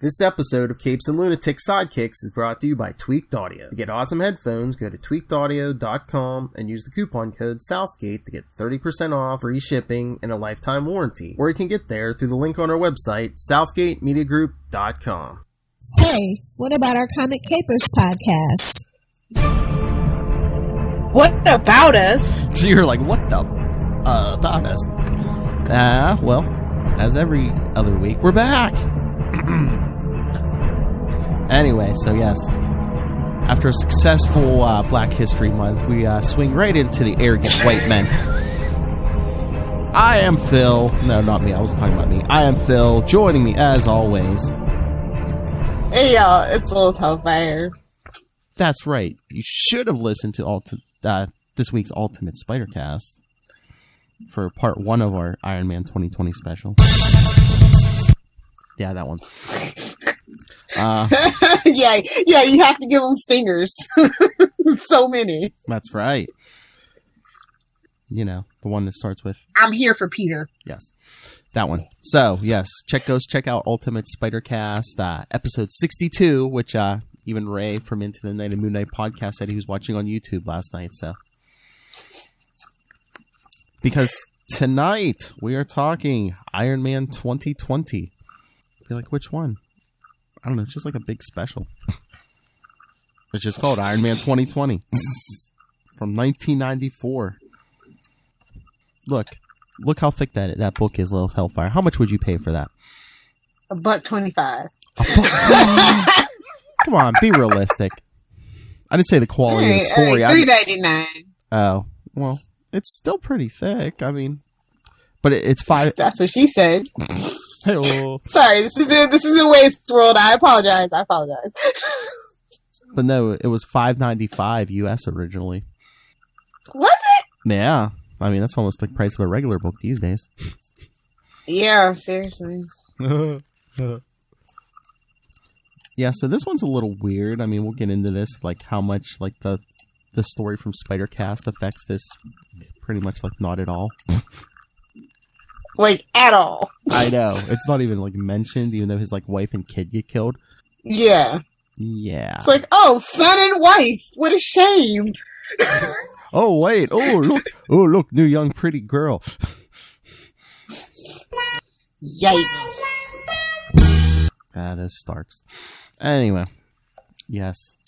This episode of Capes and Lunatic Sidekicks is brought to you by Tweaked Audio. To get awesome headphones, go to tweakedaudio.com and use the coupon code Southgate to get 30% off, free shipping, and a lifetime warranty. Or you can get there through the link on our website, southgatemediagroup.com. Hey, what about our Comic Capers podcast? What about us? So you're like, what the about us? Well, as every other week, we're back. Anyway, so yes, after a successful Black History Month, we swing right into the arrogant white men. I am Phil. No, not me. I wasn't talking about me. I am Phil. Joining me, as always. Hey, y'all. It's Lilith Hellfire. That's right. You should have listened to this week's Ultimate Spider-Cast for part 1 of our Iron Man 2020 special. Yeah, that one. Yeah, you have to give them stingers. So many. That's right. You know, the one that starts with I'm here for Peter. Yes, that one. So, yes, check out Ultimate Spider-Cast, episode 62, which even Ray from Into the Night and Moon Knight podcast said he was watching on YouTube last night. So, because tonight we are talking Iron Man 2020. I feel like, which one? I don't know. It's just like a big special. It's just called Iron Man 2020 from 1994. Look how thick that book is, Lilith Hellfire. How much would you pay for that? $1.25. Come on, be realistic. I didn't say the quality of the story. $3.99. Oh, well, it's still pretty thick. I mean, but it's $5. That's what she said. Hey-oh. Sorry, this is a waste world. I apologize. But no, it was $5.95 US originally. Was it? Yeah. I mean, that's almost the price of a regular book these days. Yeah, seriously. Yeah, so this one's a little weird. I mean, we'll get into this, like how much like the story from Spider-Cast affects this. Pretty much like not at all. Like at all. I know. It's not even like mentioned, even though his like wife and kid get killed. Yeah. Yeah. It's like, oh, son and wife. What a shame. Oh, wait. Oh, look. New young pretty girl. Yikes. Those Starks. Anyway. Yes.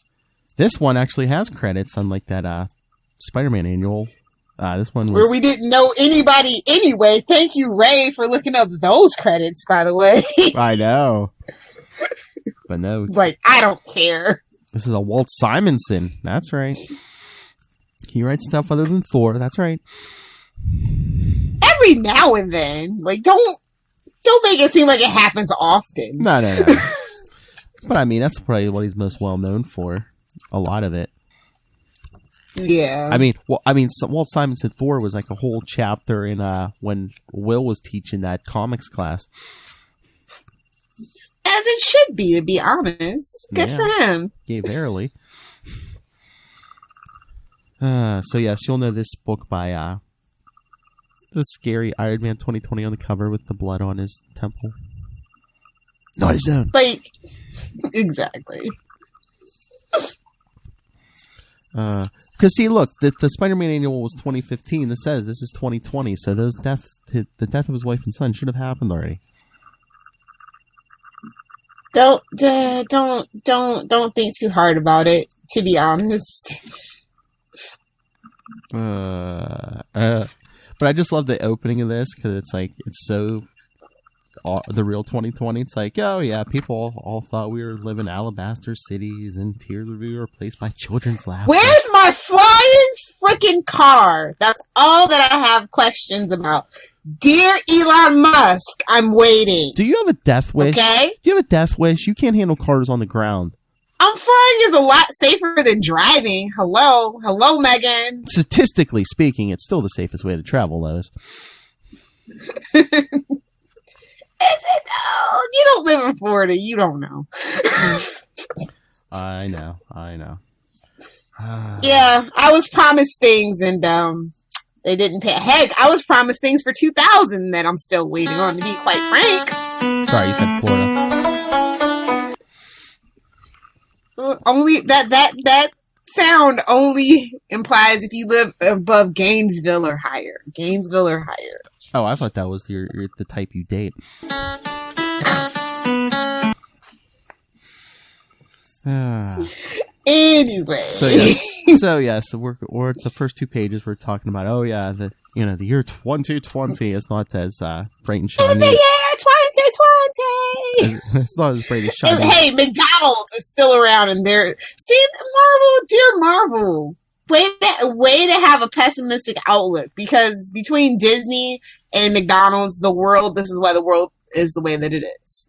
This one actually has credits, unlike that Spider-Man annual. This one was... Where we didn't know anybody anyway. Thank you, Ray, for looking up those credits, by the way. I know. But no. Like, I don't care. This is a Walt Simonson. That's right. He writes stuff other than Thor. That's right. Every now and then. Like, don't make it seem like it happens often. No. But I mean, that's probably what he's most well known for. A lot of it. Yeah. I mean, Walt Simonson Thor was like a whole chapter in when Will was teaching that comics class. As it should be, to be honest. Good for him. Yeah, verily. So yes, you'll know this book by the scary Iron Man 2020 on the cover with the blood on his temple. Not his own. Like, exactly. Because see, look, the Spider-Man annual was 2015. This says this is 2020, so those deaths, the death of his wife and son, should have happened already. Don't think too hard about it. To be honest. But I just love the opening of this because it's like it's so the real 2020. It's like, oh yeah, people all thought we were living alabaster cities and tears would be replaced by children's laughter. Where's my flying freaking car? That's all that I have questions about. Dear Elon Musk, I'm waiting. Do you have a death wish? Okay. Do you have a death wish? You can't handle cars on the ground. Flying is a lot safer than driving. Hello, Megan. Statistically speaking, it's still the safest way to travel, Lois. Is it though? You don't live in Florida. You don't know. I know. Yeah, I was promised things and they didn't pay. Heck, I was promised things for 2000 that I'm still waiting on, to be quite frank. Sorry, you said Florida. Only that sound only implies if you live above Gainesville or higher. Gainesville or higher. Oh, I thought that was the type you date. Anyway. So we're at the first two pages. We're talking about the year 2020 is not as bright and shiny. In the year 2020. It's not as bright and shiny. Hey, McDonald's is still around, and they're dear Marvel. Way to have a pessimistic outlook, because between Disney and McDonald's, this is why the world is the way that it is.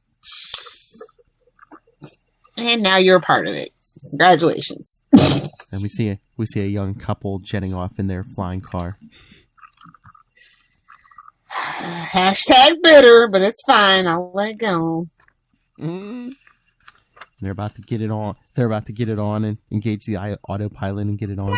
And now you're a part of it. Congratulations. And we see a young couple jetting off in their flying car. Hashtag bitter, but it's fine. I'll let it go. They're about to get it on. They're about to get it on and engage the autopilot and get it on.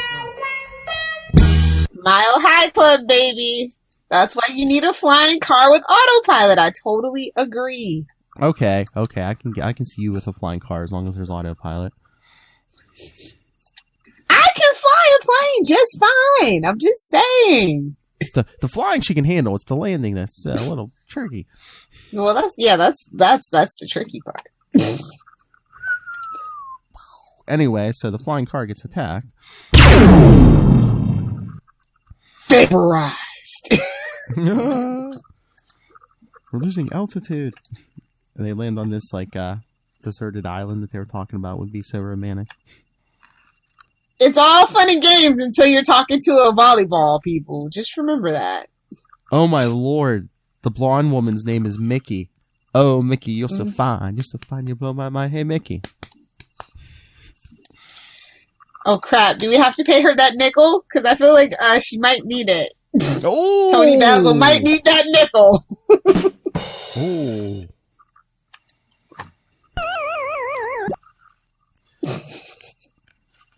Mile High Club, baby. That's why you need a flying car with autopilot. I totally agree. Okay. I can see you with a flying car as long as there's autopilot. I can fly a plane just fine. I'm just saying. It's the flying she can handle. It's the landing that's a little tricky. Well, that's the tricky part. Anyway, so the flying car gets attacked. Vaporized. We're losing altitude. And they land on this deserted island that they were talking about would be so romantic. It's all fun and games until you're talking to a volleyball, people. Just remember that. Oh my lord. The blonde woman's name is Mickey. Oh, Mickey, you're so fine. You're so fine, you blow my mind. Hey, Mickey. Oh, crap. Do we have to pay her that nickel? Because I feel like she might need it. Oh! Tony Basil might need that nickel. Oh.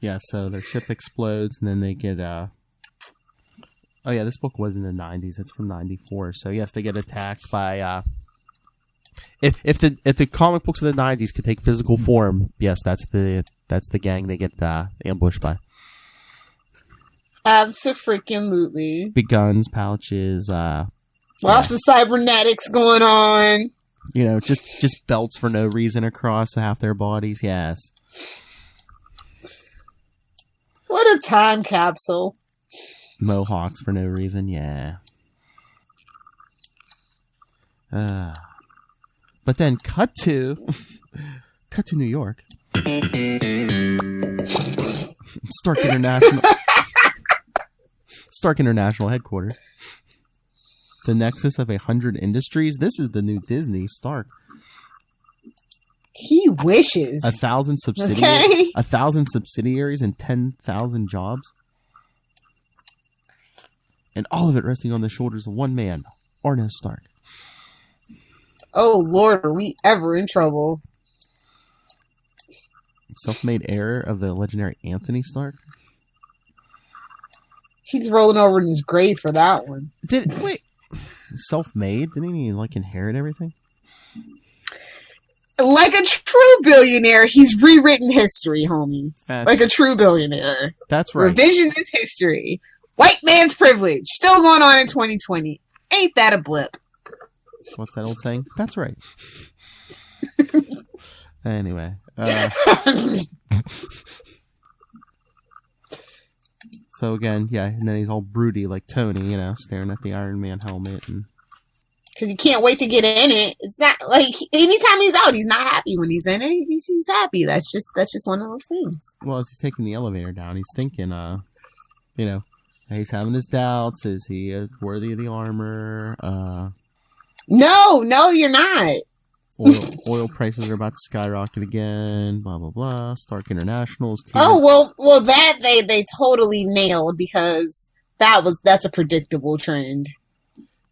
Yeah, so their ship explodes, and then they get, Oh yeah, this book was in the 90s. It's from 94. So yes, they get attacked by, If the comic books of the 90s could take physical form, yes, that's the gang they get, ambushed by. Abso-freaking-lutely. Big guns, pouches, Lots of cybernetics going on. Just belts for no reason across half their bodies, yes. What a time capsule. Mohawks for no reason, yeah. But then cut to New York. Stark International headquarters. The nexus of 100 industries. This is the new Disney Stark. He wishes. 1,000 subsidiaries. Okay. 1,000 subsidiaries and 10,000 jobs. And all of it resting on the shoulders of one man, Arno Stark. Oh Lord, are we ever in trouble? Self-made heir of the legendary Anthony Stark. He's rolling over in his grave for that one. Wait, self-made? Didn't he inherit everything? Like a true billionaire, he's rewritten history, homie. Like a true billionaire. That's right. Revisionist history. White man's privilege. Still going on in 2020. Ain't that a blip? What's that old saying? That's right. Anyway. So again, yeah, and then he's all broody like Tony, staring at the Iron Man helmet. Because he can't wait to get in it. It's not like anytime he's out, he's not happy. When he's in it, he's happy. That's just one of those things. Well, as he's taking the elevator down, he's thinking, he's having his doubts. Is he worthy of the armor? No, you're not. Oil prices are about to skyrocket again. Blah blah blah. Stark International is. Oh well, that they totally nailed, because that's a predictable trend.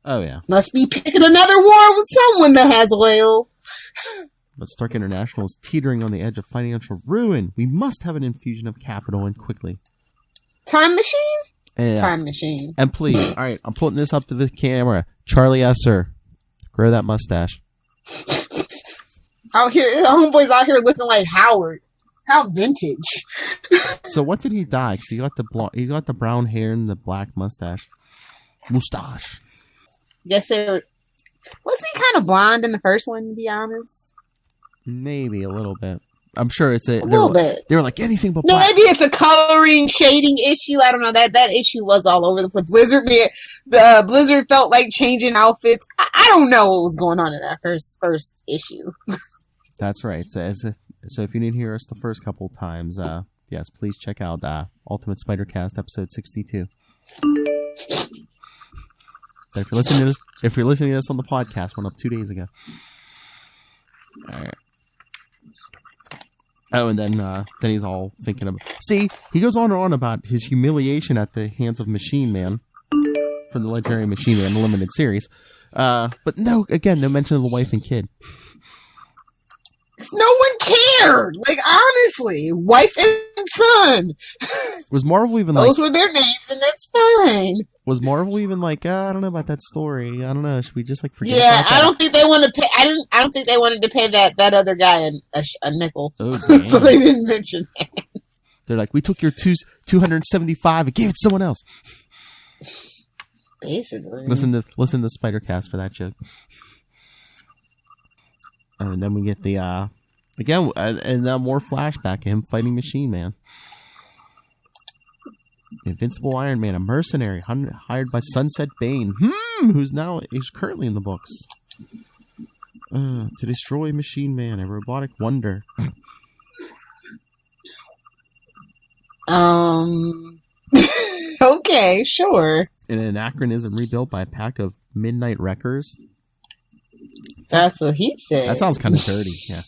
Oh yeah. Must be picking another war with someone that has oil. But Stark International is teetering on the edge of financial ruin. We must have an infusion of capital, and quickly. Time machine. Yeah. Time machine. And please, all right, I'm putting this up to the camera. Charlie Esser, grow that mustache. Out here, homeboy's out here looking like Howard. How vintage. So what did he dye? 'Cause he got the brown hair and the black mustache. Guess wasn't he kind of blonde in the first one, to be honest? Maybe a little bit. I'm sure it's a little bit. They were like anything but No, black. maybe it's a coloring, shading issue. I don't know. That issue was all over the place. Blizzard felt like changing outfits. I don't know what was going on in that first issue. That's right. So if you didn't hear us the first couple times, yes, please check out Ultimate Spider-Cast episode 62. So if you're listening to this on the podcast, went up 2 days ago. All right. Oh, and then he's all thinking about. See, he goes on and on about his humiliation at the hands of Machine Man from the legendary Machine Man limited series. But no mention of the wife and kid. No one cared. Like, honestly, wife and son. Was Marvel even those were their names, and that's fine. Was Marvel even like, I don't know about that story. I don't know. Should we just like forget? Yeah, about that? I don't think they wanted to pay. I don't think they wanted to pay that other guy a nickel. Oh, so they didn't mention it. They're like, we took your $275 and gave it to someone else. Basically, listen to Spider-Cast for that joke. And then we get the again, and then more flashback of him fighting Machine Man. Invincible Iron Man, a mercenary hired by Sunset Bane, who's currently in the books. To destroy Machine Man, a robotic wonder. Okay, sure. An anachronism rebuilt by a pack of midnight wreckers. That's what he said. That sounds kind of dirty, yeah.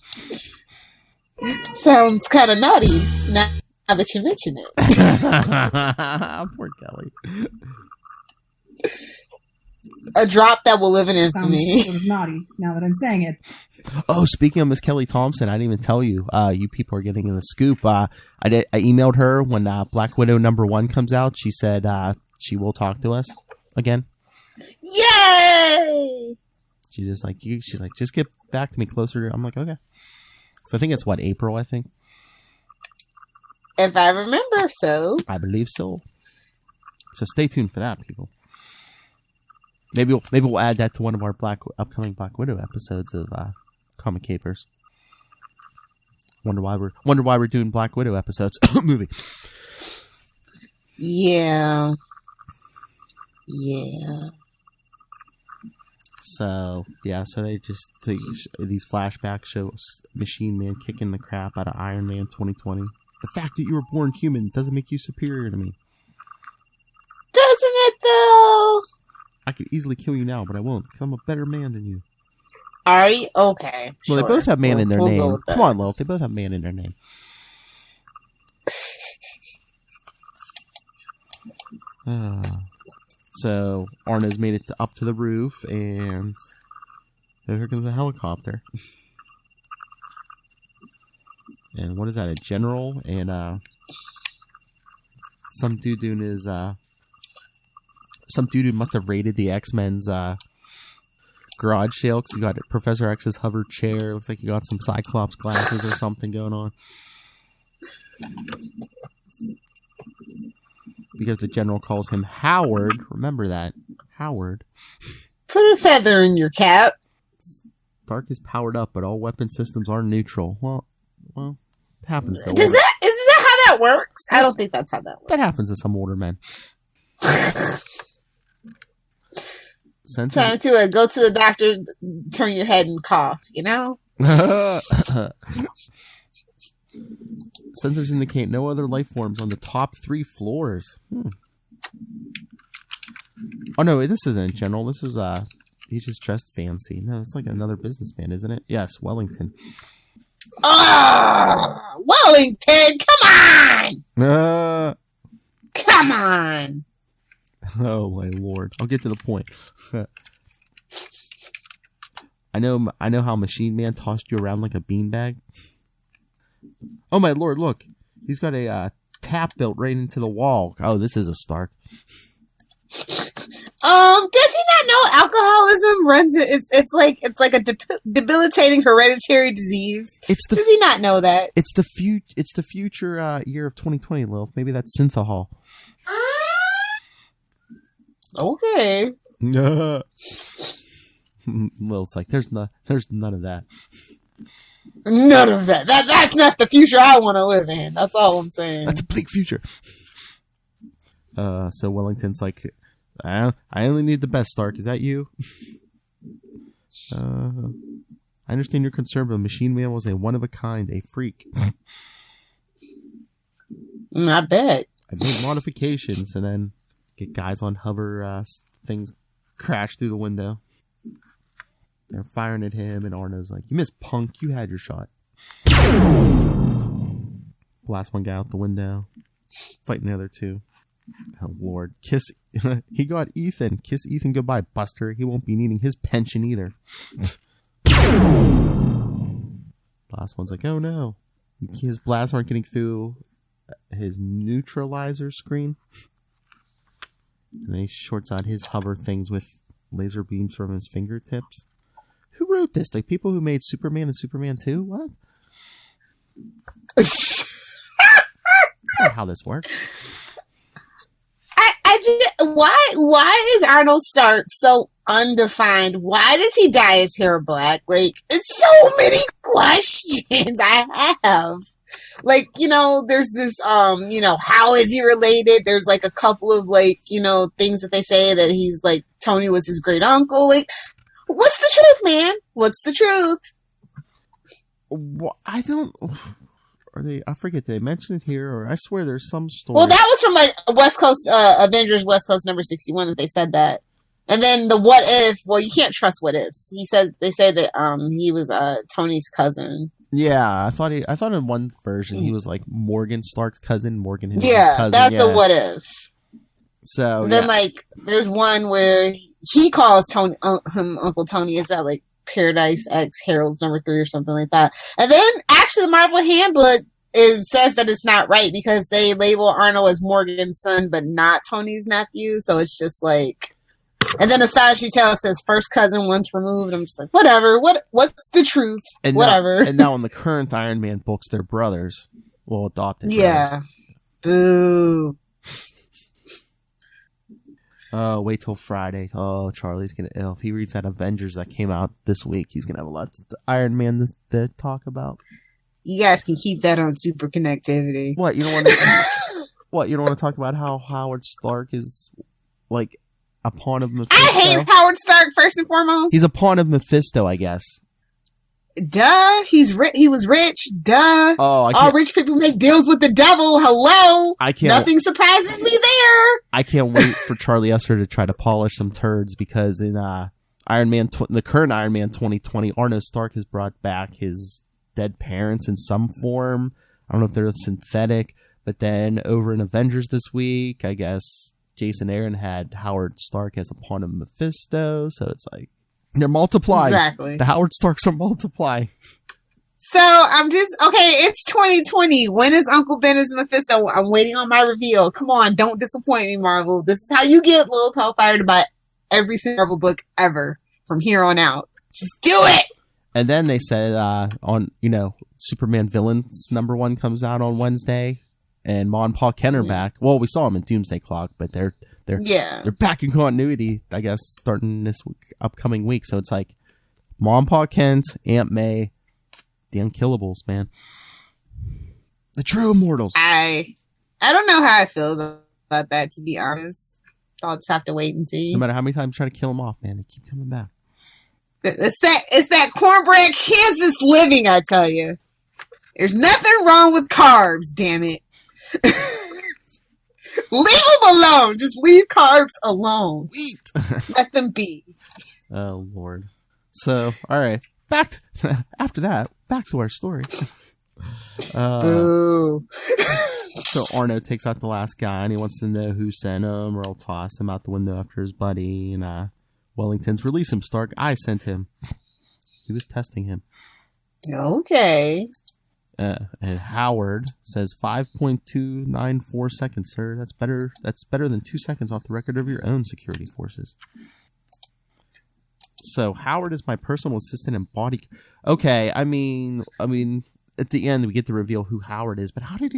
Sounds kind of naughty, now that you mention it. Poor Kelly. A drop that will live in infamy. Sounds sort of naughty, now that I'm saying it. Oh, speaking of Miss Kelly Thompson, I didn't even tell you. You people are getting in the scoop. I emailed her when Black Widow #1 comes out. She said she will talk to us again. Yay! She's like, just get back to me closer. I'm like, okay. So I think it's April, I think. If I remember so. I believe so. So stay tuned for that, people. Maybe we'll add that to one of our upcoming Black Widow episodes of Comic Capers. Wonder why we're doing Black Widow episodes. Movie. Yeah. So these flashbacks show Machine Man kicking the crap out of Iron Man 2020. The fact that you were born human doesn't make you superior to me. Doesn't it though? I could easily kill you now, but I won't, because I'm a better man than you. Are you? Okay. Well, sure. they both have man in their we'll name. Come on, Lilith. They both have man in their name. So Arna's made it up to the roof, and here comes a helicopter. And what is that? A general and some dude doing his some dude who must have raided the X-Men's garage sale because he got Professor X's hover chair. Looks like he got some Cyclops glasses or something going on. Because the general calls him Howard. Remember that. Howard. Put a feather in your cap. Stark is powered up, but all weapon systems are neutral. Well, it happens to Is that how that works? I don't think that's how that works. That happens to some older men. Time to go to the doctor, turn your head and cough, you know? Sensors indicate no other life forms on the top 3 floors. Oh no, this isn't general. This is he's just dressed fancy. No, it's like another businessman, isn't it? Yes, Wellington. Oh, Wellington, come on! Come on! Oh my lord! I'll get to the point. I know how Machine Man tossed you around like a beanbag. Oh my lord! Look, he's got a tap built right into the wall. Oh, this is a Stark. Does he not know alcoholism runs? It's like a debilitating hereditary disease. Does he not know that? It's the future year of 2020, Lilith. Maybe that's synthahol. Okay. Lilith's like, there's none of that. None of that. That's not the future I want to live in. That's all I'm saying. That's a bleak future. So Wellington's like, I only need the best, Stark. Is that you? I understand you're concerned, but Machine Man was a one-of-a-kind, a freak. I bet. I made modifications and then get guys on hover things crash through the window. They're firing at him, and Arno's like, you missed, punk. You had your shot. Blast one guy out the window. Fighting the other two. Oh, Lord. Kiss. He got Ethan. Kiss Ethan goodbye, Buster. He won't be needing his pension either. Last one's like, oh no. His blasts aren't getting through his neutralizer screen. And then he shorts out his hover things with laser beams from his fingertips. Who wrote this? Like people who made Superman and Superman 2? What? That's not how this works. Why is Arnold Stark so undefined? Why does he dye his hair black? Like, it's so many questions I have. Like, there's this, how is he related? There's like a couple of things that they say that he's like, Tony was his great uncle. Like, what's the truth, man? What's the truth? Well, I don't. I forget they mentioned it here, or I swear there's some story. Well, that was from like West Coast Avengers West Coast number 61 that they said that. And then the what if? Well, you can't trust what ifs. They say that he was Tony's cousin. Yeah, I thought in one version he was like Morgan Stark's cousin, Morgan his cousin. Yeah, that's the what if. So and then like there's one where he calls Tony him Uncle Tony. Is that like Paradise X Herald's number 3 or something like that? And then actually the Marvel Handbook says that it's not right because they label Arnold as Morgan's son but not Tony's nephew. So it's just like, and then Asajj tells says first cousin once removed. I'm just like, whatever. What's the truth? And whatever. Now in the current Iron Man books, they're brothers. Well, adopted. Yeah. Brothers. Boo. Oh, wait till Friday. Oh, Charlie's gonna. If he reads that Avengers that came out this week, he's gonna have a lot of Iron Man to talk about. You guys can keep that on super connectivity. What you don't want to? What you don't want to talk about? How Howard Stark is like a pawn of Mephisto. I hate Howard Stark first and foremost. He's a pawn of Mephisto, I guess. Duh, he was rich. Duh. Oh, all rich people make deals with the devil. Hello. Nothing surprises me there. I can't wait for Charlie Esther to try to polish some turds because in Iron Man, the current Iron Man 2020, Arno Stark has brought back his dead parents in some form. I don't know if they're synthetic, but then over in Avengers this week, I guess Jason Aaron had Howard Stark as a pawn of Mephisto, so it's like they're multiplying. Exactly. The Howard Starks are multiplying. So I'm just okay. It's 2020. When is Uncle Ben as Mephisto? I'm waiting on my reveal. Come on, don't disappoint me, Marvel. This is how you get Lilith Hellfire to buy every single Marvel book ever from here on out. Just do it. And then they said on Superman Villains #1 comes out on Wednesday, and Ma and Pa Kent are back. Well, we saw them in Doomsday Clock, but they're back in continuity, I guess, starting this upcoming week. So it's like Ma and Pa Kent, Aunt May, the Unkillables, man. The true immortals. I don't know how I feel about that, to be honest. I'll just have to wait and see. No matter how many times you try to kill them off, man, they keep coming back. It's that cornbread Kansas living, I tell you. There's nothing wrong with carbs, damn it. Leave them alone. Just leave carbs alone. Eat. Let them be. Oh, Lord. So, all right. After that, back to our story. So Arno takes out the last guy, and he wants to know who sent him, or I'll toss him out the window after his buddy. And Wellington's, release him, Stark. I sent him. He was testing him. Okay. And Howard says 5.294 seconds, sir. That's better. That's better than 2 seconds off the record of your own security forces. So Howard is my personal assistant and body. Okay, I mean, at the end we get to reveal who Howard is, but how did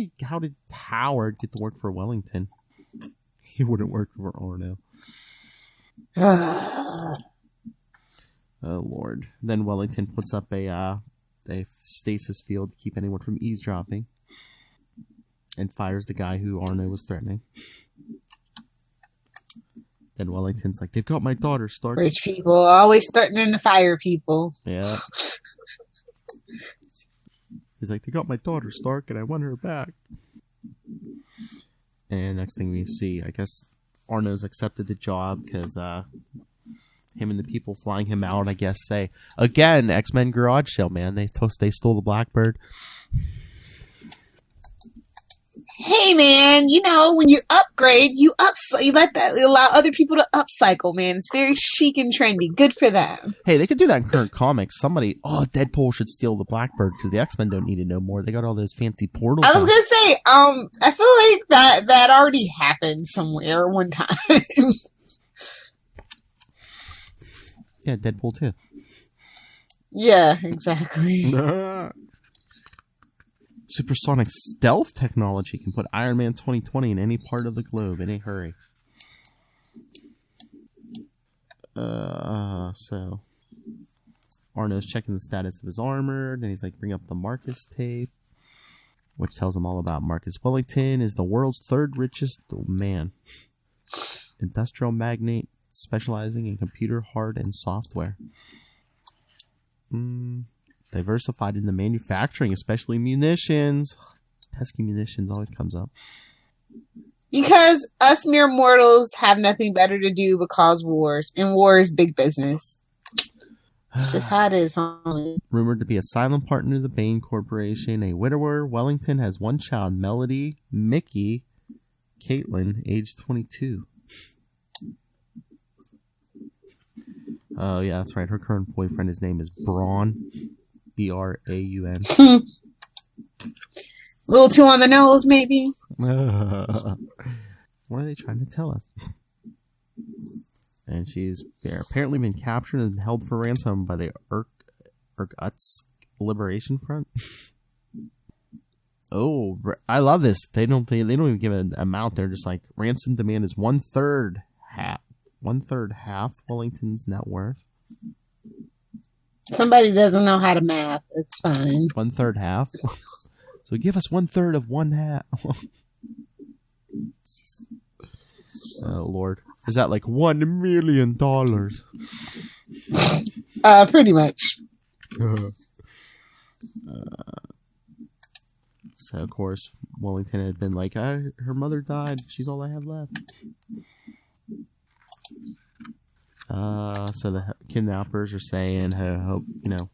Howard get to work for Wellington? He wouldn't work for Arno. Oh Lord! Then Wellington puts up a stasis field to keep anyone from eavesdropping, and fires the guy who Arno was threatening. Then Wellington's like, "They've got my daughter, Stark." Rich people always threatening to fire people. Yeah. He's like, "They got my daughter, Stark, and I want her back." And next thing we see, I guess Arno's accepted the job because him and the people flying him out, I guess, say, again, X-Men garage sale, man. They stole the Blackbird. Hey, man, when you upgrade, you allow other people to upcycle, man. It's very chic and trendy. Good for them. Hey, they could do that in current comics. Deadpool should steal the Blackbird because the X-Men don't need it no more. They got all those fancy portals. I was gonna say, I feel like that already happened somewhere one time. Yeah, Deadpool too. Yeah, exactly. Supersonic stealth technology can put Iron Man 2020 in any part of the globe in a hurry. So Arno's checking the status of his armor, and he's like, bring up the Marcus tape, which tells him all about Marcus Wellington is the world's third richest man. Industrial magnate specializing in computer hard and software. Diversified into manufacturing, especially munitions. Pesky munitions always comes up. Because us mere mortals have nothing better to do but cause wars, and war is big business. It's just how it is, homie. Rumored to be a silent partner of the Bain Corporation, a widower, Wellington has one child, Melody, Mickey, Caitlin, age 22. Oh, yeah, that's right. Her current boyfriend, his name is Braun. Braun. A little too on the nose, maybe. What are they trying to tell us? And she's apparently been captured and held for ransom by the Irkutsk Liberation Front. Oh, I love this. They don't even give an amount. They're just like, ransom demand is one third half Wellington's net worth. Somebody doesn't know how to math. It's fine. 1/3 half. So give us 1/3 of one half. Oh Lord, is that like $1 million? Pretty much. So of course Wellington had been like, her mother died. She's all I have left. So the kidnappers are saying, hope,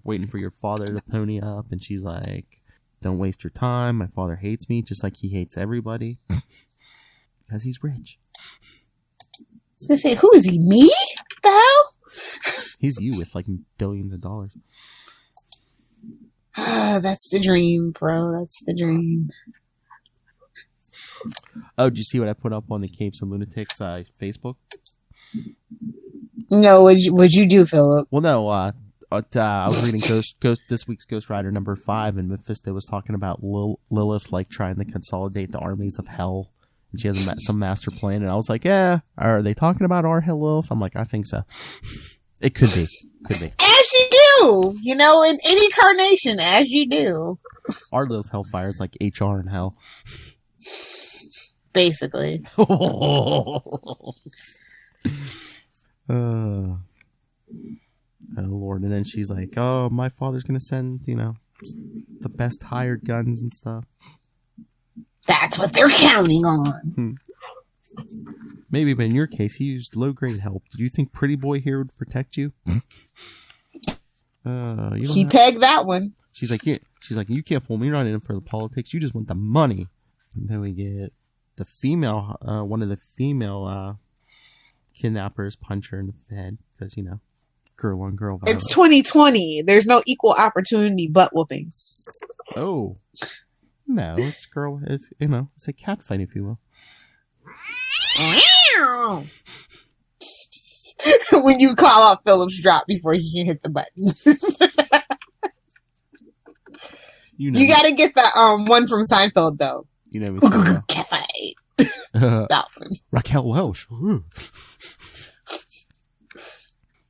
waiting for your father to pony up. And she's like, don't waste your time. My father hates me just like he hates everybody. Because he's rich. I was going to say, who is he? Me? What the hell? He's you with like billions of dollars. That's the dream, bro. That's the dream. Oh, did you see what I put up on the Capes and Lunatics Facebook? No, what'd you do, Philip? Well, no, I was reading Ghost this week's Ghost Rider number 5, and Mephisto was talking about Lilith like trying to consolidate the armies of hell, and she has some master plan. And I was like, yeah, are they talking about our Lilith? I'm like, I think so. It could be, As you do, in any carnation, as you do. Our Lilith Hellfire is like HR in hell, basically. Oh Lord. And then she's like, oh, my father's gonna send the best hired guns and stuff. That's what they're counting on. Maybe, but in your case he used low grade help. Did you think Pretty Boy here would protect you? She pegged that one. She's like, you can't fool me. You're not in it for the politics, you just want the money. And then we get the female one of the female kidnappers punch her in the head because girl on girl violence. It's 2020. There's no equal opportunity butt whoopings. Oh. No, it's girl. It's, you know, it's a cat fight, if you will. When you call out Phillips drop before he can hit the button. You know, You gotta get the one from Seinfeld though. you know me so well. Cat fight. Uh, That one. Raquel Welch.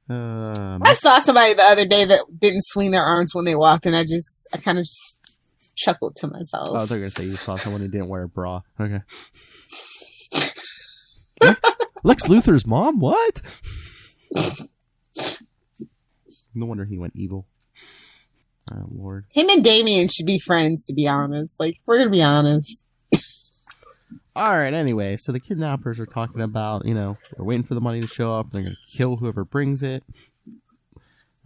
I saw somebody the other day that didn't swing their arms when they walked, and I kind of just chuckled to myself. Oh, they're gonna say you saw someone who didn't wear a bra. Okay. Lex Luthor's mom? What? No wonder he went evil. Oh, Lord. Him and Damien should be friends, to be honest. Like, we're gonna be honest. Alright, anyway, so the kidnappers are talking about, you know, they're waiting for the money to show up. They're gonna kill whoever brings it.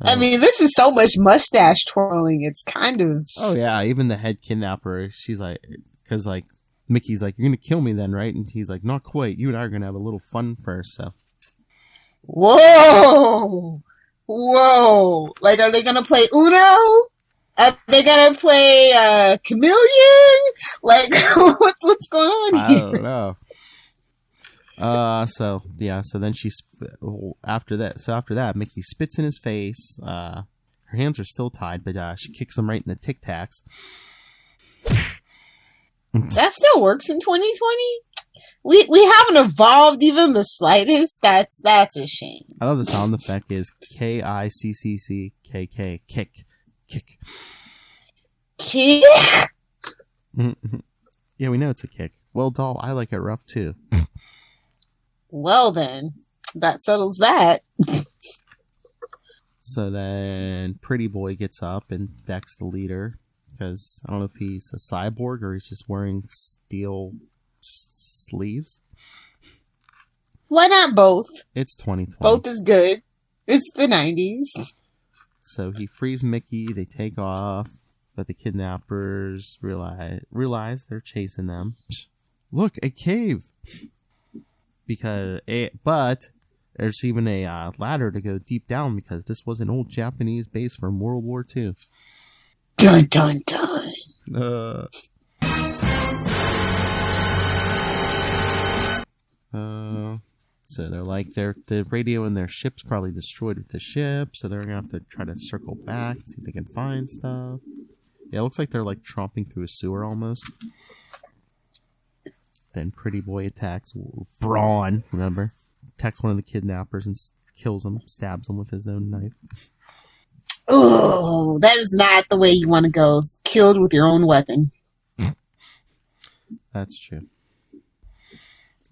I mean, this is so much mustache twirling. It's kind of... Oh, yeah, even the head kidnapper, she's like, because, like, Mickey's like, you're gonna kill me then, right? And he's like, not quite. You and I are gonna have a little fun first, so. Whoa! Whoa! Like, are they gonna play Uno? Are they gonna play Chameleon? Like, what's going on I here? don't know. So then after that, Mickey spits in his face. Her hands are still tied, but she kicks him right in the Tic Tacs. That still works in 2020? We haven't evolved even the slightest. That's a shame. I love the sound effect is KICCCKK kick. Kick? Yeah, we know it's a kick. Well, doll, I like it rough too. Well then, that settles that. So then Pretty Boy gets up and backs the leader because I don't know if he's a cyborg or he's just wearing steel sleeves. Why not both? It's 2020. Both is good. It's the 90s. So he frees Mickey, they take off, but the kidnappers realize they're chasing them. Look, a cave! But there's even a ladder to go deep down because this was an old Japanese base from World War II. Dun dun dun. So they're like, the radio in their ship's probably destroyed with the ship, so they're gonna have to try to circle back and see if they can find stuff. Yeah, it looks like they're like tromping through a sewer almost. Then Pretty Boy attacks Braun, remember? Attacks one of the kidnappers and kills him, stabs him with his own knife. Oh, that is not the way you want to go. Killed with your own weapon. That's true.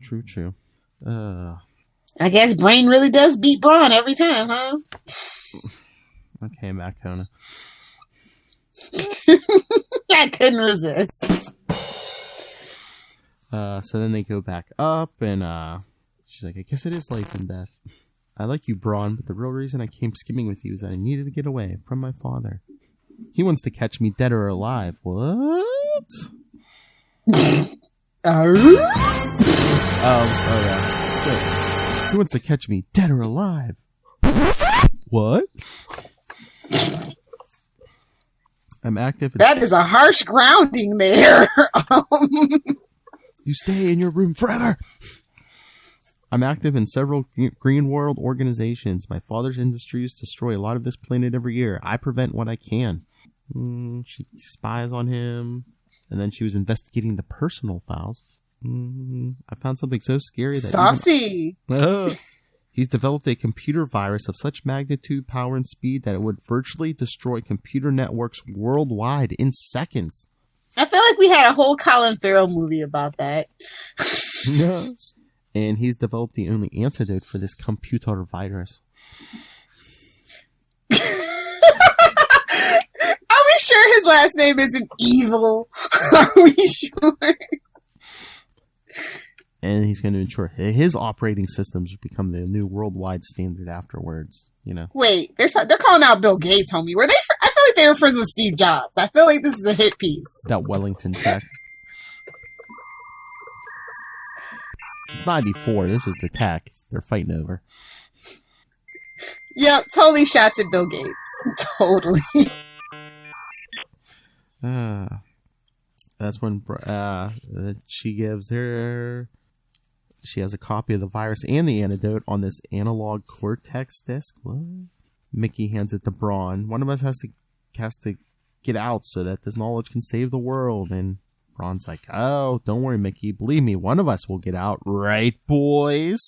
True. I guess Brain really does beat Braun every time, huh? Okay, Matt Kona. I couldn't resist. So then they go back up, and she's like, I guess it is life and death. I like you, Braun, but the real reason I came skimming with you is that I needed to get away from my father. He wants to catch me dead or alive. What? Oh, yeah. Wait. He wants to catch me dead or alive. What? I'm active. That is a harsh grounding there. You stay in your room forever. I'm active in several green world organizations. My father's industries destroy a lot of this planet every year. I prevent what I can. She spies on him, and then she was investigating the personal files. I found something so scary that saucy. He's developed a computer virus of such magnitude, power, and speed that it would virtually destroy computer networks worldwide in seconds. I feel like we had a whole Colin Farrell movie about that. And he's developed the only antidote for this computer virus. Are we sure his last name isn't Evil? Are we sure? And he's going to ensure his operating systems become the new worldwide standard afterwards. You know. Wait, they're calling out Bill Gates, homie. Were they? I feel like they were friends with Steve Jobs. I feel like this is a hit piece. That Wellington tech. It's 94. This is the tech they're fighting over. Yep, totally shots at Bill Gates. Totally. That's when she gives her... She has a copy of the virus and the antidote on this analog cortex disc. What? Mickey hands it to Braun. One of us has to get out so that this knowledge can save the world. And Braun's like, oh, don't worry, Mickey. Believe me, one of us will get out. Right, boys?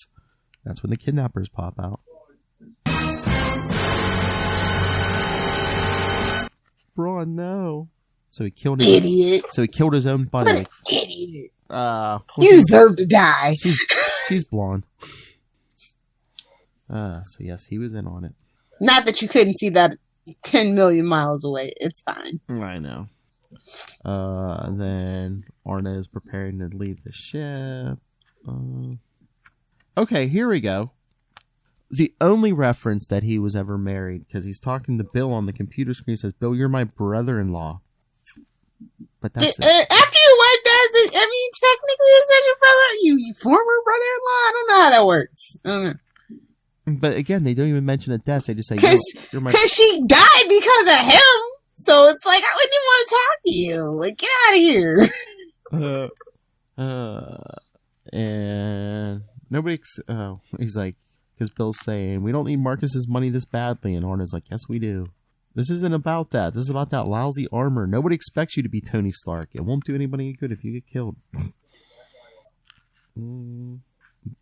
That's when the kidnappers pop out. Braun, no. So he killed his Idiot. So he killed his own buddy. What an idiot. You deserve to die. She's blonde. So yes, he was in on it. Not that you couldn't see that 10 million miles away. It's fine. I know. Then Arna is preparing to leave the ship. Okay, here we go. The only reference that he was ever married, because he's talking to Bill on the computer screen, says, Bill, you're my brother-in-law. But that's it. After your wife does it, I mean, technically, is that your brother? You former brother-in-law? I don't know how that works. I don't know. But again, they don't even mention a death. They just say, you're my... Because she died because of him. So it's like, I wouldn't even want to talk to you. Like, get out of here. And nobody... he's like... Because Bill's saying, we don't need Marcus's money this badly. And Arna's like, yes, we do. This isn't about that. This is about that lousy armor. Nobody expects you to be Tony Stark. It won't do anybody any good if you get killed.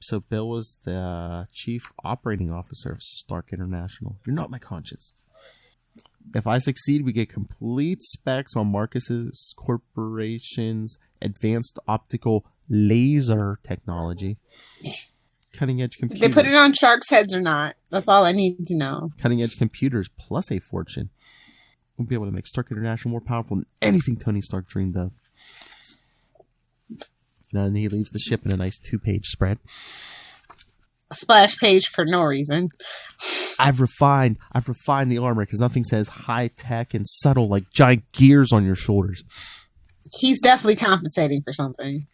So Bill was the chief operating officer of Stark International. You're not my conscience. If I succeed, we get complete specs on Marcus's corporation's advanced optical laser technology. Cutting edge computers. Did they put it on sharks' heads or not? That's all I need to know. Cutting edge computers plus a fortune. We'll be able to make Stark International more powerful than anything Tony Stark dreamed of. Then he leaves the ship in a nice 2-page spread. A splash page for no reason. I've refined the armor because nothing says high tech and subtle like giant gears on your shoulders. He's definitely compensating for something.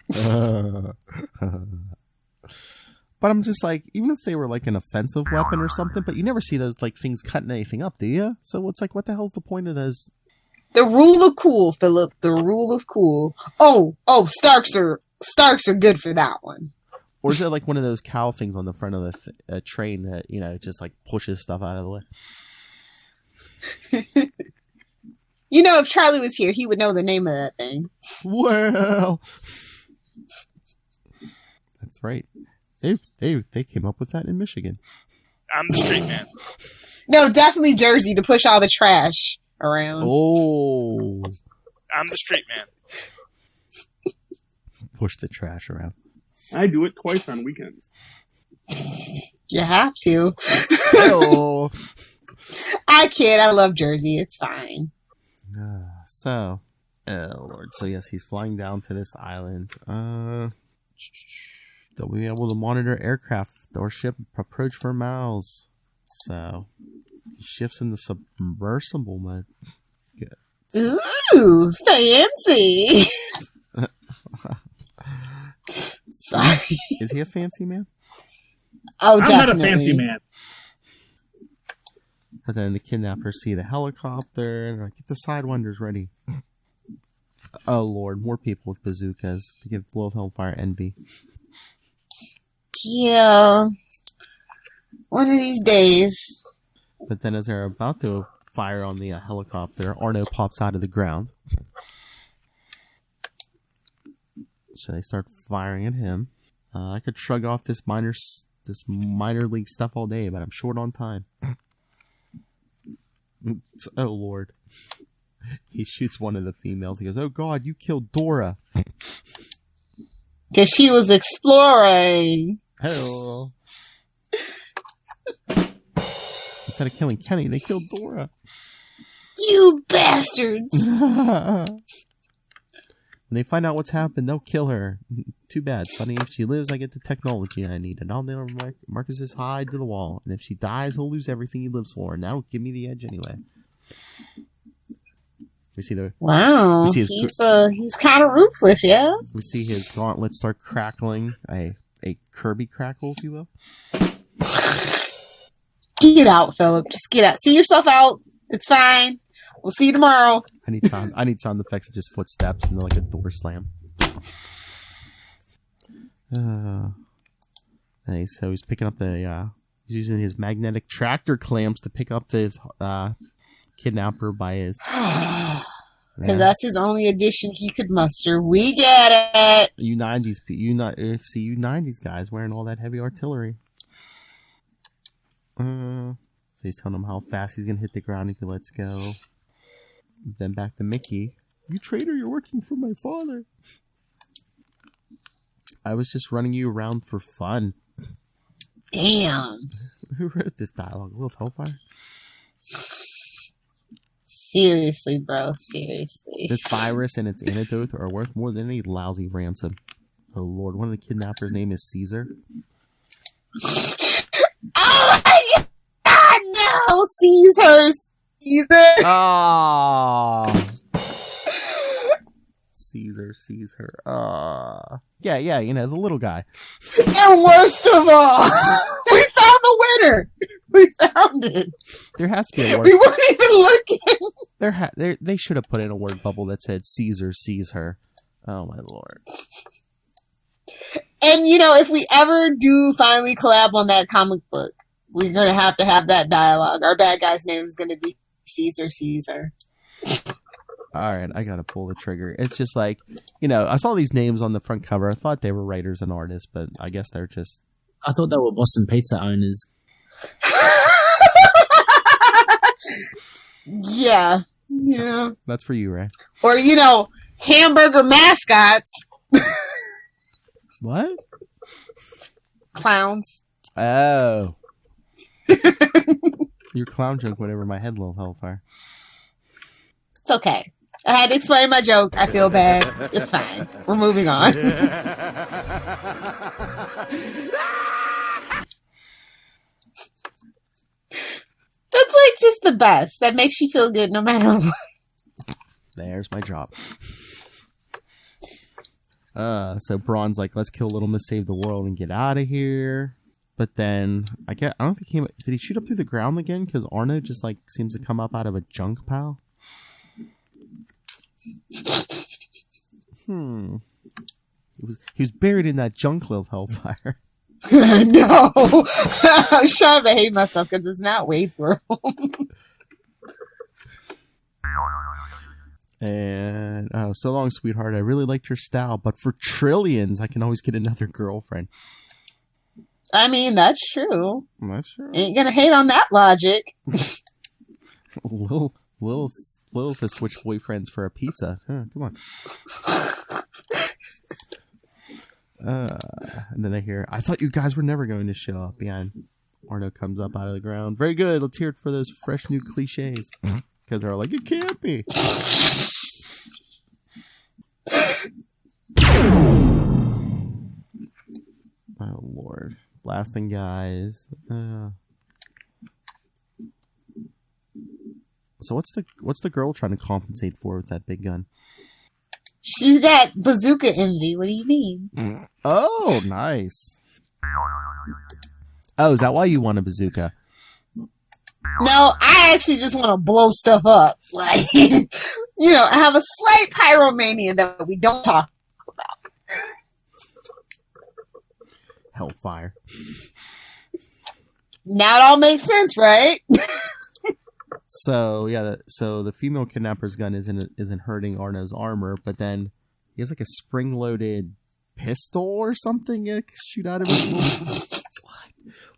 But I'm just like, even if they were like an offensive weapon or something, but you never see those like things cutting anything up, do you? So it's like, what the hell's the point of those? The rule of cool, Philip. The rule of cool. Oh, Starks are good for that one. Or is it like one of those cow things on the front of the train that, you know, just like pushes stuff out of the way? You know, if Charlie was here, he would know the name of that thing. Well, that's right. They came up with that in Michigan. I'm the street man. No, definitely Jersey to push all the trash around. Oh. I'm the street man. Push the trash around. I do it twice on weekends. You have to. Oh. I kid. I love Jersey. It's fine. Oh Lord. So yes, he's flying down to this island. They'll be able to monitor aircraft or ship approach for miles. So he shifts into submersible mode. Good. Ooh, fancy. Sorry. Is he a fancy man? Oh, I'm definitely. not a fancy man. But then the kidnappers see the helicopter and they're like, get the Sidewinders ready. Oh Lord, more people with bazookas to give Lilith Hellfire envy. Yeah. One of these days. But then as they're about to fire on the helicopter, Arno pops out of the ground. So they start firing at him. I could shrug off this minor league stuff all day, but I'm short on time. Oh Lord. He shoots one of the females. He goes, oh God, you killed Dora. Because she was exploring. Hello. Instead of killing Kenny, they killed Dora. You bastards. When they find out what's happened, they'll kill her. Too bad, Sonny. If she lives, I get the technology I need. And I'll nail Marcus's hide to the wall. And if she dies, he'll lose everything he lives for. And that'll give me the edge anyway. We see the... Wow. He's kind of ruthless, yeah? We see his gauntlet start crackling. A Kirby crackle, if you will. Get out, Philip. Just get out. See yourself out. It's fine. We'll see you tomorrow. I need sound effects of just footsteps and like a door slam. So he's picking up he's using his magnetic tractor clamps to pick up the kidnapper by his. Because that's his only addition he could muster. We get it. You 90s guys wearing all that heavy artillery. So he's telling him how fast he's gonna hit the ground if he lets go. Then back to Mickey. You traitor, you're working for my father. I was just running you around for fun. Damn. Who wrote this dialogue? Lilith Hellfire? Seriously, bro. Seriously. This virus and its antidote are worth more than any lousy ransom. Oh, Lord. One of the kidnappers' name is Caesar. Oh, my God. No. Caesar. Oh. Caesar. Yeah, you know, the little guy. And worst of all, we found the winner. We found it. There has to be a word. We weren't even looking. They should have put in a word bubble that said Caesar sees her. Oh my Lord. And you know, if we ever do finally collab on that comic book, we're gonna have to have that dialogue. Our bad guy's name is gonna be Caesar. Alright, I gotta pull the trigger. It's just like, you know, I saw these names on the front cover. I thought they were writers and artists, but I guess they're just... I thought they were Boston Pizza owners. Yeah. That's for you, Ray. Or, you know, hamburger mascots. What? Clowns. Oh. Your clown joke went over my head, Lil Hellfire. It's okay. I had to explain my joke. I feel bad. It's fine. We're moving on. That's like just the best. That makes you feel good no matter what. There's my job. So Braun's like, let's kill Little Miss, save the world, and get out of here. But then I don't know if he came. Did he shoot up through the ground again? Because Arno just like seems to come up out of a junk pile. He was buried in that junk, Lil Hellfire. No, I'm trying to behave myself because it's not Wade's World. And so long, sweetheart. I really liked your style, but for trillions, I can always get another girlfriend. I mean, that's true. That's true. Ain't gonna hate on that logic. Lilith has switched boyfriends for a pizza. Come on. And then I hear, I thought you guys were never going to show up. Yeah, and Arno comes up out of the ground. Very good. Let's hear it for those fresh new cliches. Because they're all like, it can't be. Oh, Lord. Blasting guys. So what's the girl trying to compensate for with that big gun? She's got bazooka envy. What do you mean? Oh, nice. Oh, is that why you want a bazooka? No, I actually just want to blow stuff up. Like, you know, I have a slight pyromania that we don't talk about. Hellfire. Now it all makes sense, right? So yeah, so the female kidnapper's gun isn't hurting Arno's armor, but then he has like a spring-loaded pistol or something to shoot out of his mouth.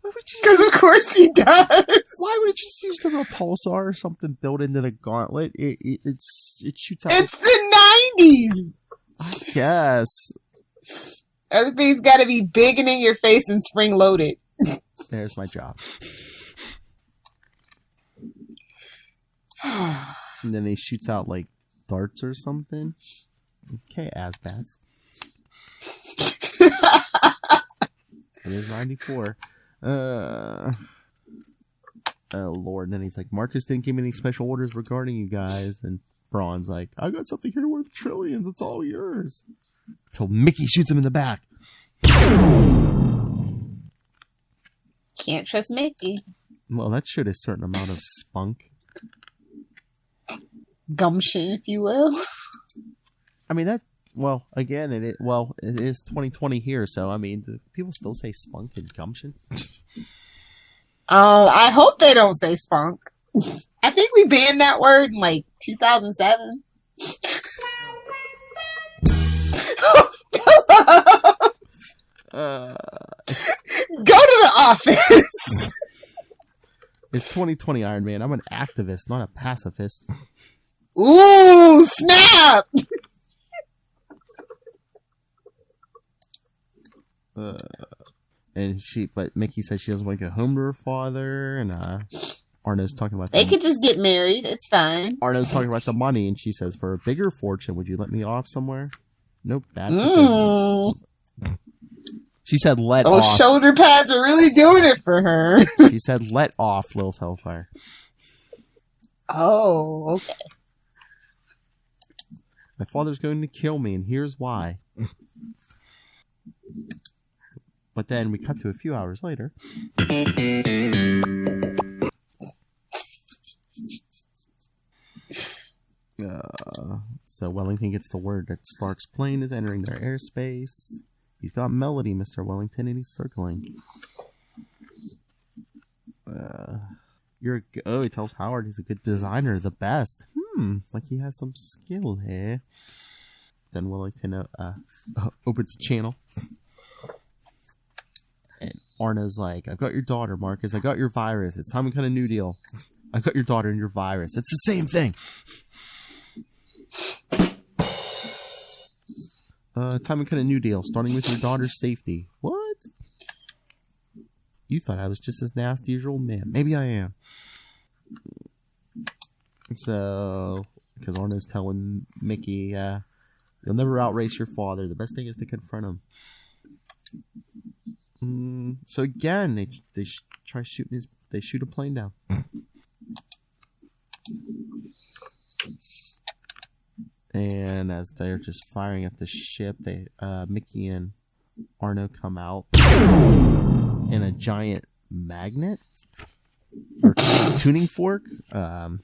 What? Because of course he does. Why would it just use the repulsor or something built into the gauntlet? It shoots out. It's the 90s. I guess Everything's got to be big and in your face and spring-loaded. There's my job. And then he shoots out like darts or something. Okay, Asbats. It is 94. Oh Lord. And then he's like, Marcus didn't give me any special orders regarding you guys. And Braun's like, I got something here worth trillions. It's all yours. Until Mickey shoots him in the back. Can't trust Mickey. Well, that showed a certain amount of spunk. gumption, if you will. I mean, that, well, again, it is 2020 here, so, I mean, do people still say spunk and gumption? I hope they don't say spunk. I think we banned that word in, like, 2007. Go to the office. It's 2020, Iron Man. I'm an activist, not a pacifist. Ooh, snap! But Mickey says she doesn't want to go home to her father, and Arno's talking about They could just get married. It's fine. Arno's talking about the money, and she says, "For a bigger fortune, would you let me off somewhere?" Nope. Bad. She said, "Let Those off." shoulder pads are really doing it for her. She said, "Let off, Lilith Hellfire." Oh, okay. My father's going to kill me, and here's why. But then we cut to a few hours later. So Wellington gets the word that Stark's plane is entering their airspace. He's got Melody, Mr. Wellington, and he's circling. He tells Howard he's a good designer, the best. Like he has some skill here. Then Wellington opens a channel. And Arno's like, "I've got your daughter, Marcus. I got your virus. It's time we cut a new deal. I've got your daughter and your virus. It's the same thing." Time we cut a new deal, starting with your daughter's safety. What? You thought I was just as nasty as your old man. Maybe I am. So, because Arno's telling Mickey, you'll never outrace your father. The best thing is to confront him. So again, they try shooting they shoot a plane down. And as they're just firing at the ship, Mickey and Arno come out in a giant magnet or tuning fork. The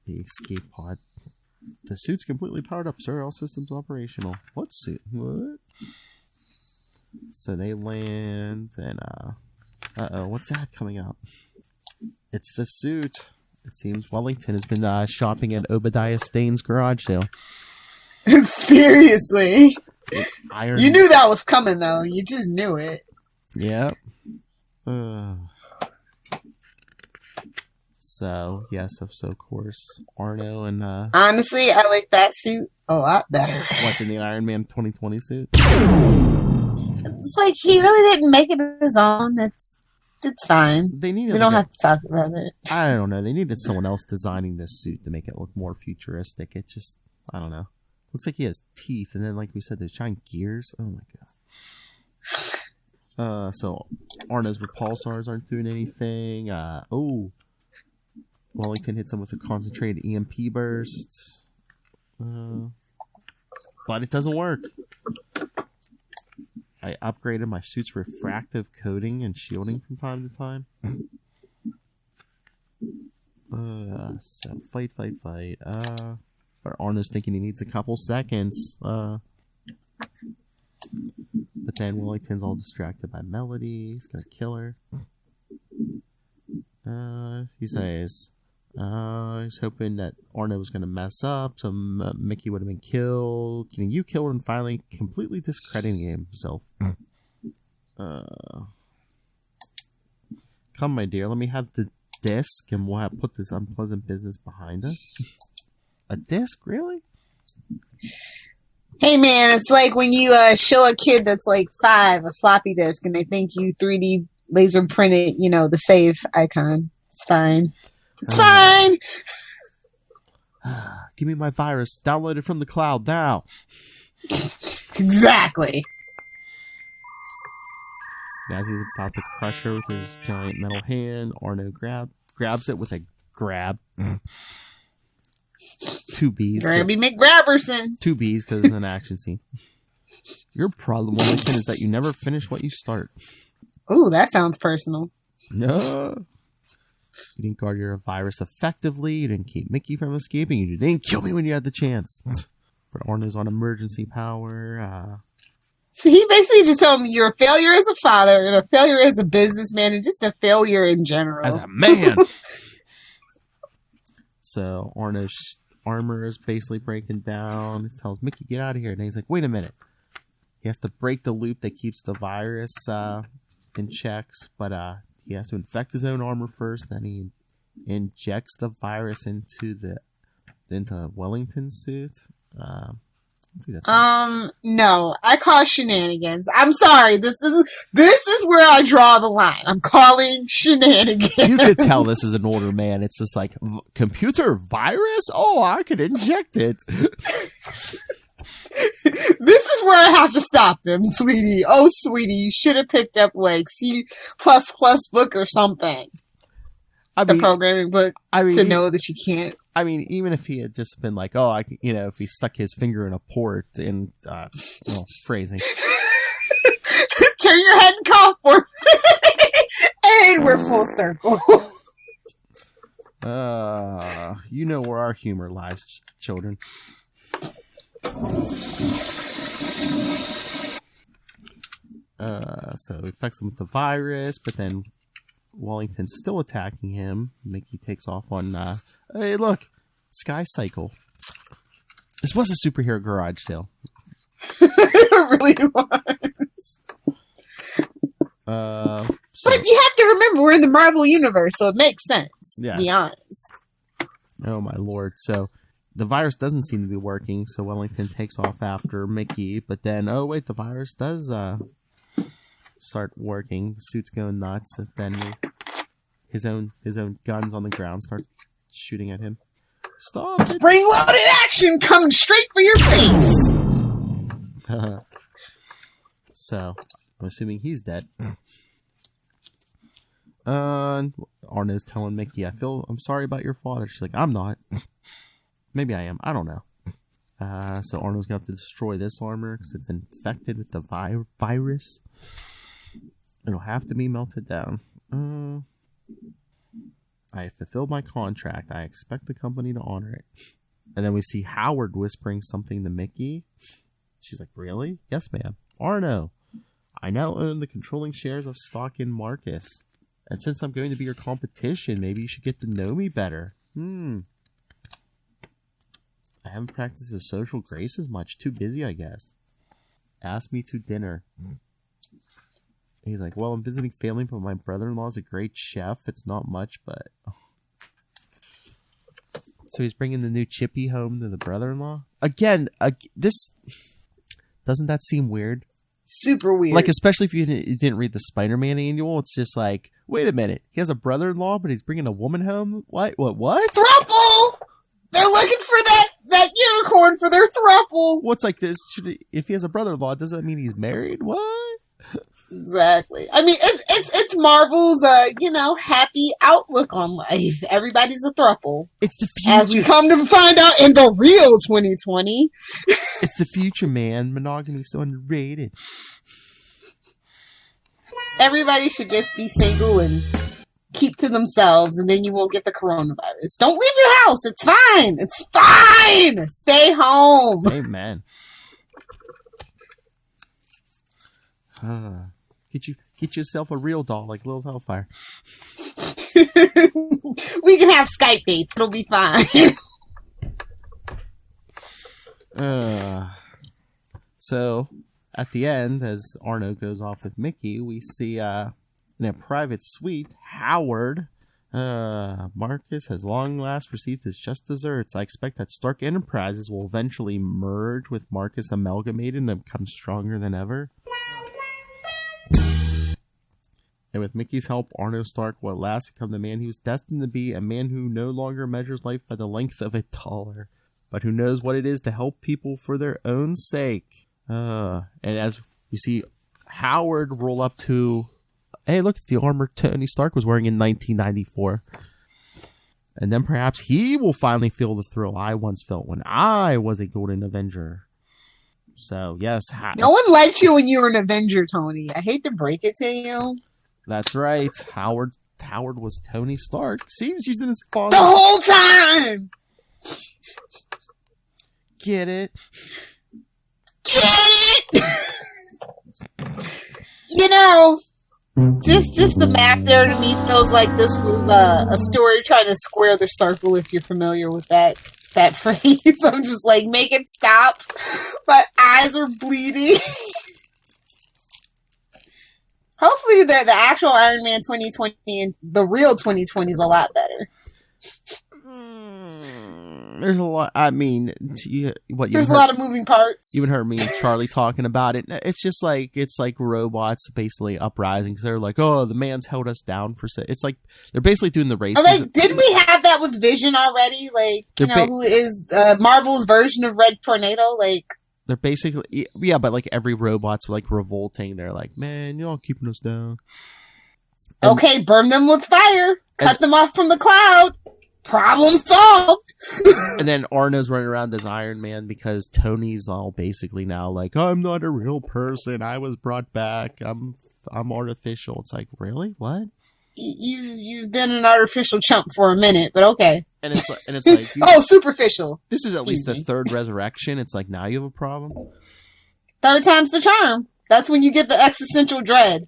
escape pod. The suit's completely powered up, sir. All systems operational. What suit? What? So they land, and what's that coming out? It's the suit. It seems Wellington has been shopping at Obadiah Stain's garage sale. Seriously. You knew that was coming, though. You just knew it. Yep. So, yes, so of course, Arno and... Honestly, I like that suit a lot better. What, than the Iron Man 2020 suit? It's like, he really didn't make it his own. It's fine. We don't have to talk about it. I don't know. They needed someone else designing this suit to make it look more futuristic. It just, I don't know. Looks like he has teeth, and then, like we said, there's giant gears. Oh my god. So Arno's repulsors aren't doing anything. Wellington hits him with a concentrated EMP burst. But it doesn't work. I upgraded my suit's refractive coating and shielding from time to time. So fight. But Arno's thinking he needs a couple seconds. But then Wellington's all distracted by Melody. He's gonna kill her. He says, he's hoping that Arno was gonna mess up, so Mickey would have been killed. You killed her and finally completely discrediting himself. Come, my dear, let me have the disc, and we'll put this unpleasant business behind us. A disc, really? Hey man, it's like when you show a kid that's like 5 a floppy disk and they think you 3D laser printed, the save icon. It's fine. It's fine. Give me my virus. Download it from the cloud now. Exactly. As he's about to crush her with his giant metal hand, Arno grabs it with a grab. 2 B's. Grabby McGrabberson. 2 B's because it's an action scene. Your problem, Wellington, is that you never finish what you start. Ooh, that sounds personal. No. You didn't guard your virus effectively. You didn't keep Mickey from escaping. You didn't kill me when you had the chance. But Arno's on emergency power. So he basically just told me you're a failure as a father and a failure as a businessman and just a failure in general. As a man. So Arno's armor is basically breaking down. He tells Mickey, get out of here. And he's like, wait a minute. He has to break the loop that keeps the virus in checks. But he has to infect his own armor first. Then he injects the virus into Wellington's suit. No, I call shenanigans. I'm sorry. This is where I draw the line. I'm calling shenanigans. You could tell this is an older man. It's just like, computer virus? Oh, I could inject it. This is where I have to stop them, sweetie. Oh, sweetie, you should have picked up like C++ book or something. The programming book to know that you can't. I mean, even if he had just been like, oh, if he stuck his finger in a port and, phrasing. Turn your head and cough for me. And we're full circle. You know where our humor lies, children. So he infects him with the virus, but then Wellington's still attacking him. Mickey takes off on, hey, look, Sky Cycle. This was a superhero garage sale. It really was. But you have to remember, we're in the Marvel universe, so it makes sense, to be honest. Oh, my lord. So the virus doesn't seem to be working, so Wellington takes off after Mickey, but then, oh, wait, the virus does, start working. The suit's going nuts, and then his own guns on the ground start shooting at him. Stop! Spring-loaded action coming straight for your face. So I'm assuming he's dead. Arno's telling Mickey, I'm sorry about your father. She's like, I'm not. Maybe I am. I don't know. So Arno's going to have to destroy this armor because it's infected with the virus. It'll have to be melted down. I have fulfilled my contract. I expect the company to honor it. And then we see Howard whispering something to Mickey. She's like, really? Yes, ma'am. Arno, I now own the controlling shares of stock in Marcus. And since I'm going to be your competition, maybe you should get to know me better. I haven't practiced the social graces much. Too busy, I guess. Ask me to dinner. He's like, well, I'm visiting family, but my brother-in-law's a great chef. It's not much, but... So he's bringing the new Chippy home to the brother-in-law? Again, this... Doesn't that seem weird? Super weird. Like, especially if you didn't read the Spider-Man annual, it's just like, wait a minute. He has a brother-in-law, but he's bringing a woman home? What? Throuple! They're looking for that unicorn for their throuple! What's like this? If he has a brother-in-law, does that mean he's married? What? Exactly. I mean, it's Marvel's, happy outlook on life. Everybody's a throuple. It's the future. As we come to find out in the real 2020. It's the future, man. Monogamy's so underrated. Everybody should just be single and keep to themselves, and then you won't get the coronavirus. Don't leave your house. It's fine. It's fine. Stay home. Amen. Get yourself a real doll like Lil Hellfire. We can have Skype dates. It'll be fine. So at the end, as Arno goes off with Mickey, we see in a private suite, Howard. Marcus has long last received his just desserts. I expect that Stark Enterprises will eventually merge with Marcus amalgamated and become stronger than ever. And with Mickey's help, Arno Stark will at last become the man he was destined to be, a man who no longer measures life by the length of a dollar, but who knows what it is to help people for their own sake. And as we see Howard roll up to, hey, look, it's the armor Tony Stark was wearing in 1994. And then perhaps he will finally feel the thrill I once felt when I was a Golden Avenger. So, yes. No one liked you when you were an Avenger, Tony. I hate to break it to you. That's right. Howard Howard was Tony Stark. See, he was using his phone The whole time! Get it? Get it? You know, just the math there to me feels like this was a story trying to square the circle, if you're familiar with that phrase. I'm just like, make it stop. My eyes are bleeding. Hopefully the actual Iron Man 2020 and the real 2020 is a lot better. There's a lot. I mean, there's a lot of moving parts. You even heard me and Charlie talking about it. It's just like robots basically uprising because they're like, oh, the man's held us down for. It's like they're basically doing the race. Like, didn't we have that with Vision already? Like, who is Marvel's version of Red Tornado? Like, they're basically but like every robot's like revolting. They're like, man, you're all keeping us down. And, okay, burn them with fire. Cut them off from the cloud. Problem solved. And then Arno's running around as Iron Man because Tony's all basically now like, I'm not a real person. I was brought back. I'm artificial. It's like, really? What? You've been an artificial chump for a minute, but okay. And it's like oh, superficial. This is at least the third resurrection. It's like, now you have a problem. Third time's the charm. That's when you get the existential dread.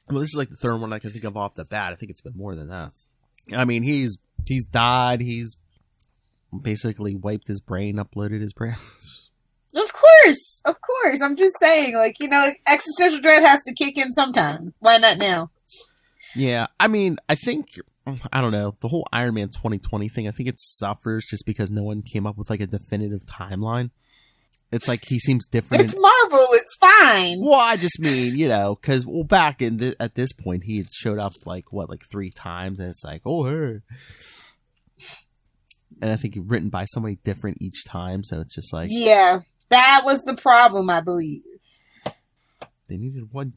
Well, this is like the third one I can think of off the bat. I think it's been more than that. I mean, he's died. He's basically wiped his brain, uploaded his brain. Of course. I'm just saying, like, existential dread has to kick in sometime. Why not now? Yeah, I mean, I don't know, the whole Iron Man 2020 thing, I think it suffers just because no one came up with like a definitive timeline. It's like he seems different. It's Marvel. It's fine. Well, I just mean, because back at this point, he had showed up like 3 times, and it's like, oh hey, and I think written by somebody different each time, so it's just like, yeah, that was the problem, I believe. They needed one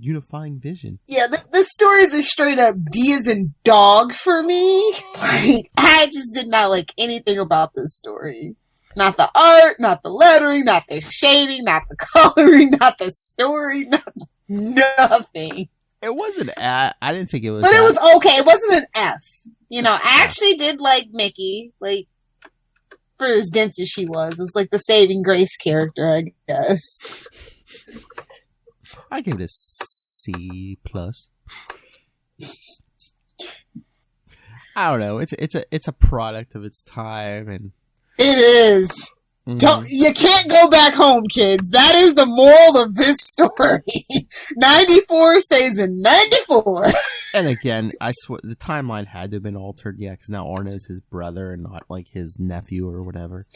unifying vision. Yeah, this story is a straight up D as in dog for me. Like, I just did not like anything about this story. Not the art, not the lettering, not the shading, not the coloring, not the story, nothing. It wasn't I didn't think it was. But it was okay. It wasn't an F. I actually did like Mickey, like, for as dense as she was. It's like the saving grace character, I guess. I gave it a C+. I don't know. It's a product of its time, and it is. You can't go back home, kids. That is the moral of this story. 94 stays in 94. And again, I swear the timeline had to have been altered, because now Arno's his brother and not like his nephew or whatever.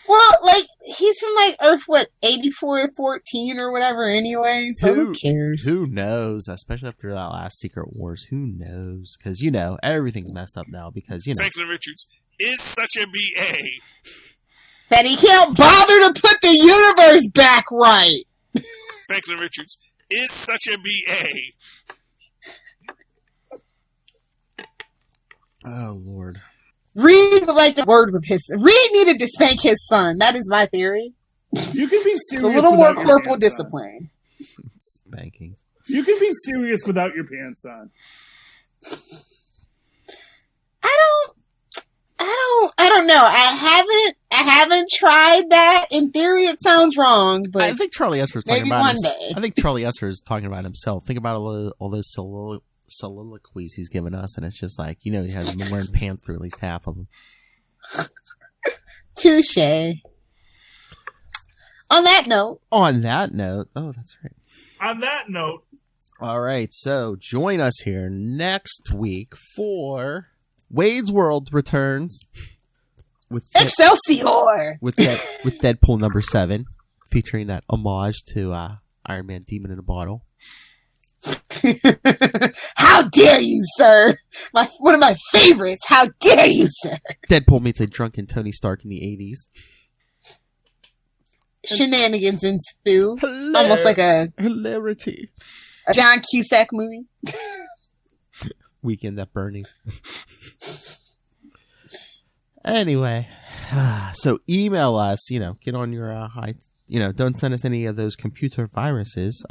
Well, like, he's from like Earth, 8414 or whatever anyway, so who cares? Who knows? Especially after that last Secret Wars, who knows? Because, everything's messed up now because, Franklin Richards is such a BA. That he can't bother to put the universe back right. Franklin Richards is such a BA. Oh, Lord. Reed would like to word with Reed needed to spank his son. That is my theory. You can be serious. It's a little more corporal discipline. Spankings. You can be serious without your pants on. I don't know. I haven't tried that. In theory, it sounds wrong, but I think Charlie Esser's talking maybe about one day. I think Charlie Esser is talking about himself. Think about all those soliloquies he's given us, and it's just like, he hasn't been wearing pants through at least half of them. Touche. On that note. Oh, that's right. On that note. All right, so join us here next week for Wade's World returns with Excelsior with Deadpool number 7, featuring that homage to Iron Man Demon in a Bottle. How dare you, sir? One of my favorites. How dare you, sir? Deadpool meets a drunken Tony Stark in the 80s. Shenanigans ensue. Almost like a hilarity. A John Cusack movie. Weekend at Bernie's. Anyway, so email us, get on your high, don't send us any of those computer viruses.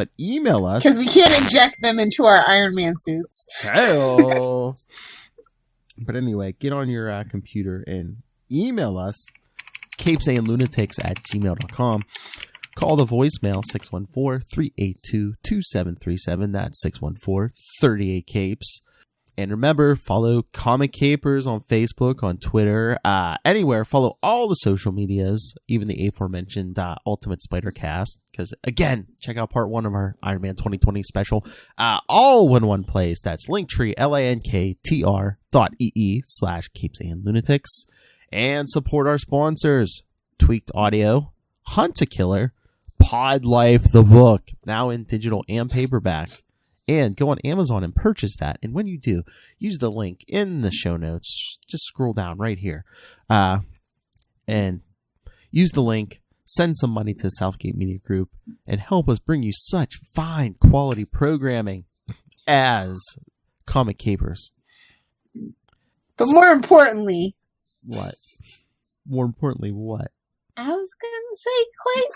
But email us. Because we can't inject them into our Iron Man suits. Hell. But anyway, get on your computer and email us, capesandlunatics@gmail.com. Call the voicemail, 614-382-2737. That's 614-38-CAPES. And remember, follow Comic Capers on Facebook, on Twitter, anywhere. Follow all the social medias, even the aforementioned Ultimate Spider Cast. Because, again, check out part 1 of our Iron Man 2020 special. All in one place. That's Linktree, linktr.ee/capesandlunatics. And support our sponsors, Tweaked Audio, Hunt a Killer, Pod Life, the book, now in digital and paperback. And go on Amazon and purchase that. And when you do, use the link in the show notes. Just scroll down right here. And use the link, send some money to the Southgate Media Group, and help us bring you such fine quality programming as Comic Capers. But more importantly... What? More importantly, what? I was going to say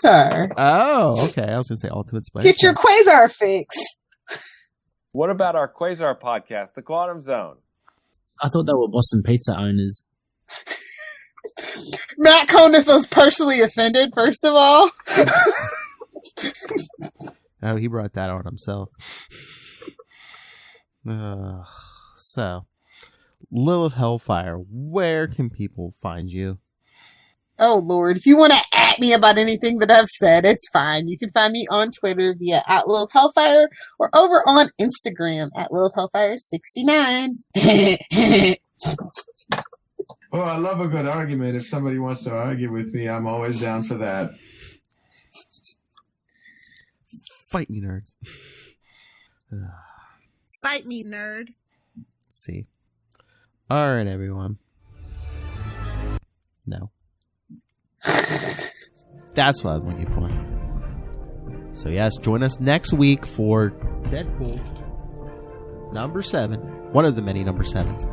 Quasar. Oh, okay. I was going to say Ultimate Spider. Get your Quasar fix. What about our Quasar podcast, The Quantum Zone? I thought they were Boston Pizza owners. Matt Conant feels personally offended, first of all. Oh, he brought that on himself. So, Lilith Hellfire, where can people find you? Oh, Lord. If you want to at me about anything that I've said, it's fine. You can find me on Twitter via @LilithHellfire or over on Instagram @LilithHellfire69. Oh, I love a good argument. If somebody wants to argue with me, I'm always down for that. Fight me, nerds. Fight me, nerd. Let's see. All right, everyone. No. That's what I was looking for. So yes, join us next week for Deadpool number 7. One of the many number 7s.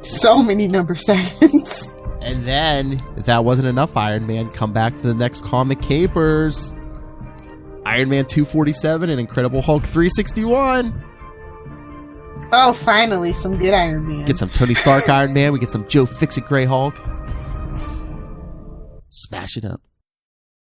So many number 7s. And then, if that wasn't enough Iron Man, come back to the next Comic Capers. Iron Man 247 and Incredible Hulk 361. Oh, finally, some good Iron Man. Get some Tony Stark Iron Man. We get some Joe Fix-It Grey Hulk. Smash it up.